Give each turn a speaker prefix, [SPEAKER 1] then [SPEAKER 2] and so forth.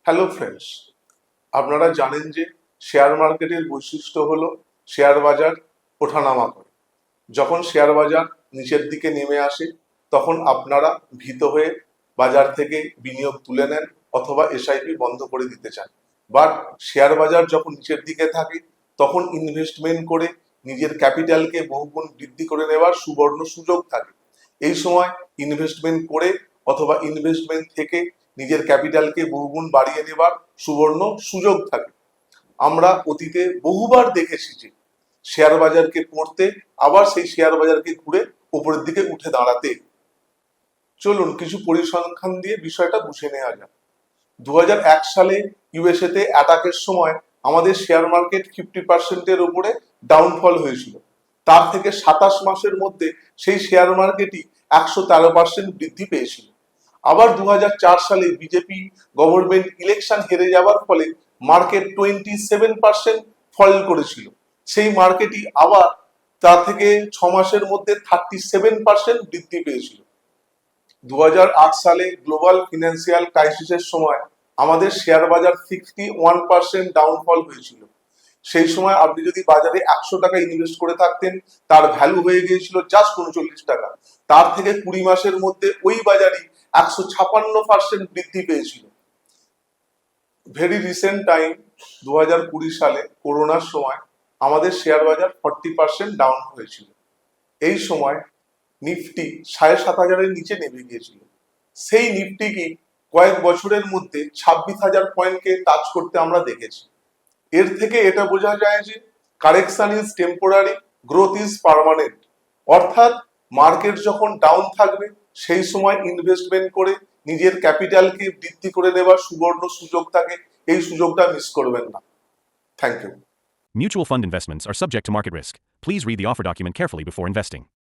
[SPEAKER 1] Hello friends, আপনারা জানেন যে শেয়ার মার্কেটের বৈশিষ্ট্য হলো শেয়ার বাজার ওঠানামা করে। যখন শেয়ার বাজার নিচের দিকে নেমে আসে তখন আপনারা ভীত হয়ে বাজার থেকে বিনিয়োগ তুলে নেন অথবা এসআইপি বন্ধ করে দিতে চান। বাট শেয়ার বাজার যখন নিচের দিকে থাকে তখন ইনভেস্টমেন্ট করে নিজের ক্যাপিটালকে বহুগুণ বৃদ্ধি করে নেওয়ার সুবর্ণ সুযোগ থাকে। এই সময় ইনভেস্টমেন্ট করে অথবা ইনভেস্টমেন্ট থেকে নিজের ক্যাপিটালকে বহুগুণ বাড়িয়ে নেবার সুবর্ণ সুযোগ থাকে। আমরা অতীতে বহুবার দেখেছি যে শেয়ার বাজারকে পড়তে আবার সেই শেয়ার বাজারকে ঘুরে উপরের দিকে উঠে দাঁড়াতে। চলুন কিছু পরিসংখ্যান দিয়ে বিষয়টা বুঝে নেওয়া যাক। 2001 সালে ইউএসএ তে অ্যাটাকের সময় আমাদের শেয়ার মার্কেট 50%-এর উপরে ডাউনফল হয়েছিল। তার থেকে 27 মাসের মধ্যে সেই শেয়ার মার্কেটই 113% বৃদ্ধি পেয়েছিল। আবার 2004 সালে বিজেপি গভর্নমেন্ট ইলেকশন হেরে যাওয়ার ফলে মার্কেট 27% ফল করেছিল। সেই মার্কেটই আবার তা থেকে 6 মাসের মধ্যে 37% বৃদ্ধি পেয়েছিল। 2008 সালে গ্লোবাল ফিনান্সিয়াল ক্রাইসিসের সময় আমাদের শেয়ার বাজার 61% ডাউনফল হয়েছিল। সেই সময় আপনি যদি বাজারে 100 টাকা ইনভেস্ট করে থাকতেন তার ভ্যালু হয়ে গিয়েছিল জাস্ট 39 টাকা। তার থেকে 20 মাসের মধ্যে ওই বাজারই 156% বৃদ্ধি পেয়েছিল। ভেরি রিসেন্ট টাইম 2020 সালে করোনার সময় আমাদের শেয়ার বাজার 40% ডাউন হয়েছিল। এই সময় নিফটি 7,500-এর নিচে নেমে গিয়েছিল। সেই নিফটিকে কয়েক বছরের মধ্যে 26,000 পয়েন্টকে টাচ করতে আমরা দেখেছি। এর থেকে এটা বোঝা যায় যে correction is temporary, growth is permanent. অর্থাৎ মার্কেট যখন ডাউন থাকবে সেই সময় ইনভেস্টমেন্ট করে নিজের ক্যাপিটালকে বৃদ্ধি করে নেবার সুবর্ণ সুযোগ থাকে। এই সুযোগটা মিস করবেন না। Thank you.
[SPEAKER 2] Mutual fund investments are subject to market risk. Please read the offer document carefully before investing.